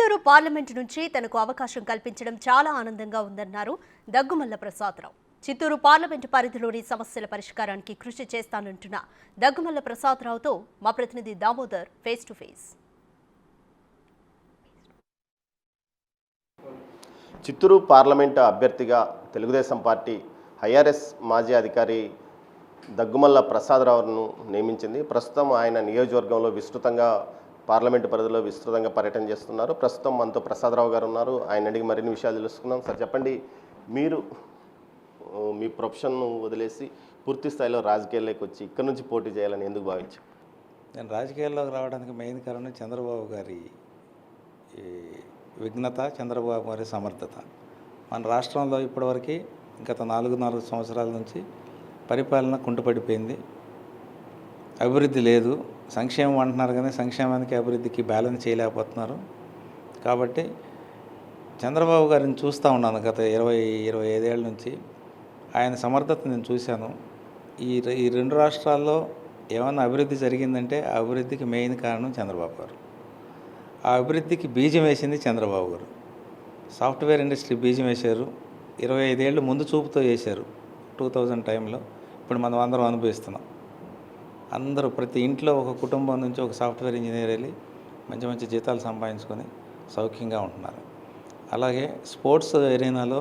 Chittoor parliament నుంచి తనకు అవకాశం కల్పించడం చాలా ఆనందంగా ఉందన్నారు దగ్గుమల్ల ప్రసాదరావు. చిత్తూరు పార్లమెంటు పరిధిలోని సమస్యల పరిష్కారానికి కృషి చేస్తానంటున్న దగ్గుమల్ల ప్రసాదరావుతో మా ప్రతినిధి Damodar face to face. Chittoor parliament అభ్యర్థిగా తెలుగుదేశం పార్టీ ఐఆర్ఎస్ మాజీ అధికారి దగ్గుమల్ల ప్రసాదరావును నియమించింది. ప్రస్తుతం ఆయన నియోజకవర్గంలో విస్తృతంగా పార్లమెంటు పరిధిలో విస్తృతంగా పర్యటన చేస్తున్నారు. ప్రస్తుతం మనతో ప్రసాదరావు గారు ఉన్నారు. ఆయన అడిగి మరిన్ని విషయాలు తెలుసుకుందాం. సార్ చెప్పండి, మీరు మీ ప్రొఫెషన్ను వదిలేసి పూర్తి స్థాయిలో రాజకీయాల్లోకి వచ్చి ఇక్కడ నుంచి పోటీ చేయాలని ఎందుకు భావించారు? నేను రాజకీయాల్లోకి రావడానికి మెయిన్ కారణం చంద్రబాబు గారి విఘ్నత, చంద్రబాబు గారి సమర్థత. మన రాష్ట్రంలో ఇప్పటివరకు గత 4 సంవత్సరాల నుంచి పరిపాలన కుంటుపడిపోయింది. అభివృద్ధి లేదు. సంక్షేమం అంటున్నారు కానీ సంక్షేమానికి అభివృద్ధికి బ్యాలెన్స్ చేయలేకపోతున్నారు. కాబట్టి చంద్రబాబు గారిని చూస్తూ ఉన్నాను గత 25 ఏళ్ళ నుంచి. ఆయన సమర్థత నేను చూశాను. ఈ 2 రాష్ట్రాల్లో ఏమన్నా అభివృద్ధి జరిగిందంటే ఆ అభివృద్ధికి మెయిన్ కారణం చంద్రబాబు గారు. ఆ అభివృద్ధికి బీజం వేసింది చంద్రబాబు గారు. సాఫ్ట్వేర్ ఇండస్ట్రీ బీజం వేశారు. 25 ఏళ్ళు ముందు చూపుతో చేశారు. 2000 టైంలో. ఇప్పుడు మనం అందరం అనుభవిస్తున్నాం. అందరూ ప్రతి ఇంట్లో ఒక కుటుంబం నుంచి ఒక సాఫ్ట్వేర్ ఇంజనీర్ వెళ్ళి మంచి మంచి జీతాలు సంపాదించుకొని సౌఖ్యంగా ఉంటున్నారు. అలాగే స్పోర్ట్స్ ఎరీనాలో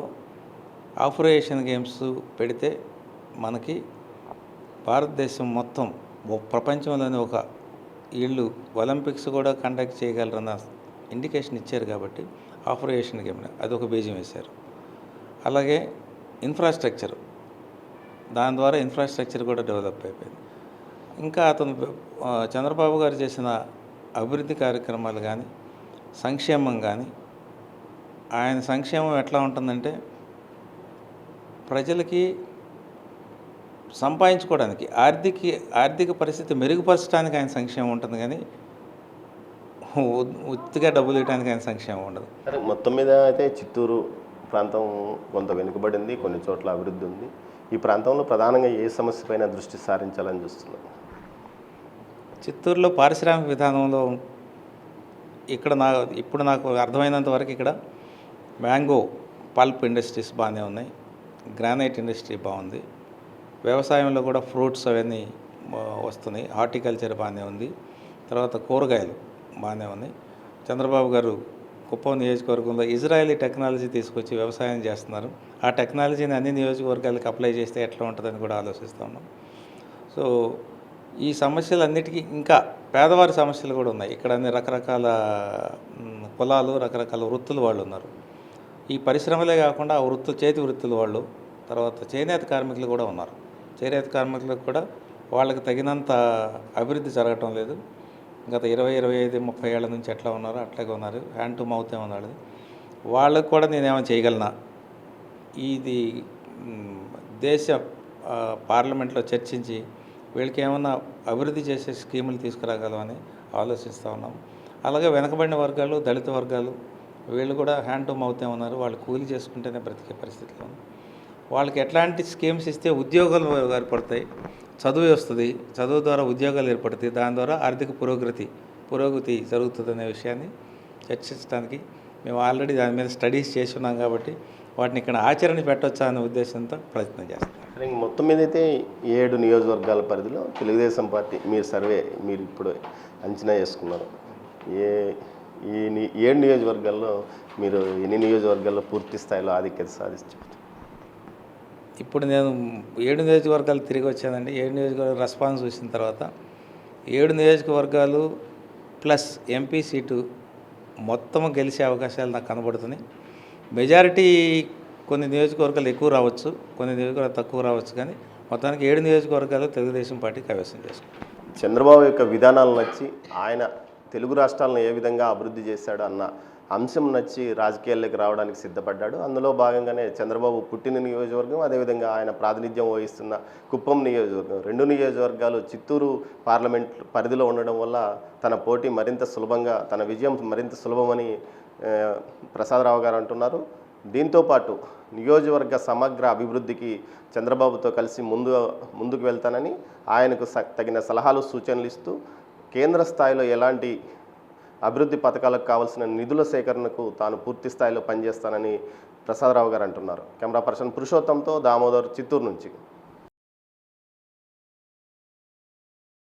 ఆఫ్రో ఏషియన్ గేమ్స్ పెడితే మనకి భారతదేశం మొత్తం ప్రపంచంలోని ఒక వీళ్ళు ఒలింపిక్స్ కూడా కండక్ట్ చేయగలరన్న ఇండికేషన్ ఇచ్చారు. కాబట్టి ఆఫ్రో ఏషియన్ గేమ్ అదొక బీజం వేశారు. అలాగే ఇన్ఫ్రాస్ట్రక్చర్, దాని ద్వారా ఇన్ఫ్రాస్ట్రక్చర్ కూడా డెవలప్ అయిపోయింది. ఇంకా అతను చంద్రబాబు గారు చేసిన అభివృద్ధి కార్యక్రమాలు కానీ సంక్షేమం కానీ, ఆయన సంక్షేమం ఎట్లా ఉంటుందంటే ప్రజలకి సంపాదించుకోవడానికి ఆర్థిక పరిస్థితి మెరుగుపరచడానికి ఆయన సంక్షేమం ఉంటుంది కానీ ఉత్తిగా డబ్బులు ఇవ్వడానికి ఆయన సంక్షేమం ఉండదు. సరే, మొత్తం మీద అయితే చిత్తూరు ప్రాంతం కొంత వెనుకబడింది, కొన్ని చోట్ల అభివృద్ధి ఉంది. ఈ ప్రాంతంలో ప్రధానంగా ఏ సమస్యపైన దృష్టి సారించాలని చూస్తున్నారు? చిత్తూరులో పారిశ్రామిక విధానంలో ఇప్పుడు నాకు అర్థమైనంత వరకు ఇక్కడ మ్యాంగో పల్ప్ ఇండస్ట్రీస్ బాగానే ఉన్నాయి. గ్రానైట్ ఇండస్ట్రీ బాగుంది. వ్యవసాయంలో కూడా ఫ్రూట్స్ అవన్నీ వస్తున్నాయి. హార్టికల్చర్ బాగానే ఉంది. తర్వాత కూరగాయలు బాగానే ఉన్నాయి. చంద్రబాబు గారు కుప్పం నియోజకవర్గంలో ఇజ్రాయలీ టెక్నాలజీ తీసుకొచ్చి వ్యవసాయం చేస్తున్నారు. ఆ టెక్నాలజీని అన్ని నియోజకవర్గాలకు అప్లై చేస్తే ఎట్లా ఉంటుందని కూడా ఆలోచిస్తూ ఉన్నాం. సో ఈ సమస్యలన్నిటికీ ఇంకా పేదవారి సమస్యలు కూడా ఉన్నాయి. ఇక్కడ అన్ని రకరకాల కులాలు, రకరకాల వృత్తులు వాళ్ళు ఉన్నారు. ఈ పరిశ్రమలే కాకుండా ఆ చేతి వృత్తులు వాళ్ళు, తర్వాత చేనేత కార్మికులు కూడా ఉన్నారు. చేనేత కార్మికులకు కూడా వాళ్ళకి తగినంత అభివృద్ధి జరగటం లేదు. గత 20, 25, 30 ఏళ్ళ నుంచి ఎట్లా ఉన్నారో అట్లాగే ఉన్నారు. హ్యాండ్ టు మౌత్ ఏమన్నాడు. వాళ్ళకు కూడా నేనేమైనా చేయగలనా, ఇది దేశ పార్లమెంట్లో చర్చించి వీళ్ళకి ఏమన్నా అభివృద్ధి చేసే స్కీములు తీసుకురాగలమని ఆలోచిస్తూ ఉన్నాం. అలాగే వెనకబడిన వర్గాలు, దళిత వర్గాలు వీళ్ళు కూడా హ్యాండ్ టు మౌత్ ఏమన్నారు. వాళ్ళు కూలి చేసుకుంటేనే బ్రతికే పరిస్థితిలో ఉంది. వాళ్ళకి ఎట్లాంటి స్కీమ్స్ ఇస్తే ఉద్యోగాలు ఏర్పడతాయి, చదువు వస్తుంది, చదువు ద్వారా ఉద్యోగాలు ఏర్పడతాయి, దాని ద్వారా ఆర్థిక పురోగతి జరుగుతుందనే విషయాన్ని చర్చించడానికి మేము ఆల్రెడీ దాని మీద స్టడీస్ చేసి ఉన్నాం. కాబట్టి వాటిని ఇక్కడ ఆచరణ పెట్టవచ్చా అనే ఉద్దేశంతో ప్రయత్నం చేస్తాం. మొత్తం మీద అయితే 7 నియోజకవర్గాల పరిధిలో తెలుగుదేశం పార్టీ మీరు ఇప్పుడు అంచనా చేసుకున్నారు. ఈ 7 నియోజకవర్గాల్లో మీరు ఎన్ని నియోజకవర్గాల్లో పూర్తి స్థాయిలో ఆధిక్యత సాధించారు? ఇప్పుడు నేను 7 నియోజకవర్గాలు తిరిగి వచ్చానండి. 7 నియోజకవర్గాలు రెస్పాన్స్ చూసిన తర్వాత 7 నియోజకవర్గాలు ప్లస్ ఎంపీ సీటు మొత్తం గెలిచే అవకాశాలు నాకు కనబడుతున్నాయి. మెజారిటీ కొన్ని నియోజకవర్గాలు ఎక్కువ రావచ్చు, కొన్ని నియోజకవర్గాలు తక్కువ రావచ్చు, కానీ మొత్తానికి 7 నియోజకవర్గాలు తెలుగుదేశం పార్టీ కైవసం చేసుకుంటారు. చంద్రబాబు యొక్క విధానాలు నచ్చి, ఆయన తెలుగు రాష్ట్రాలను ఏ విధంగా అభివృద్ధి చేశాడు అన్న అంశం నచ్చి రాజకీయాల్లోకి రావడానికి సిద్ధపడ్డాడు. అందులో భాగంగానే చంద్రబాబు పుట్టిన నియోజకవర్గం, అదేవిధంగా ఆయన ప్రాతినిధ్యం వహిస్తున్న కుప్పం నియోజకవర్గం, 2 నియోజకవర్గాలు చిత్తూరు పార్లమెంట్ పరిధిలో ఉండడం వల్ల తన విజయం మరింత సులభమని ప్రసాదరావు గారు అంటున్నారు. దీంతోపాటు నియోజకవర్గ సమగ్ర అభివృద్ధికి చంద్రబాబుతో కలిసి ముందుకు వెళ్తానని ఆయనకు తగిన సలహాలు సూచనలు ఇస్తూ కేంద్ర స్థాయిలో ఎలాంటి అభివృద్ధి పథకాలకు కావాల్సిన నిధుల సేకరణకు తాను పూర్తి స్థాయిలో పనిచేస్తానని ప్రసాదరావు గారు అంటున్నారు. కెమెరా పర్సన్ పురుషోత్తంతో దామోదర్, చిత్తూరు నుంచి.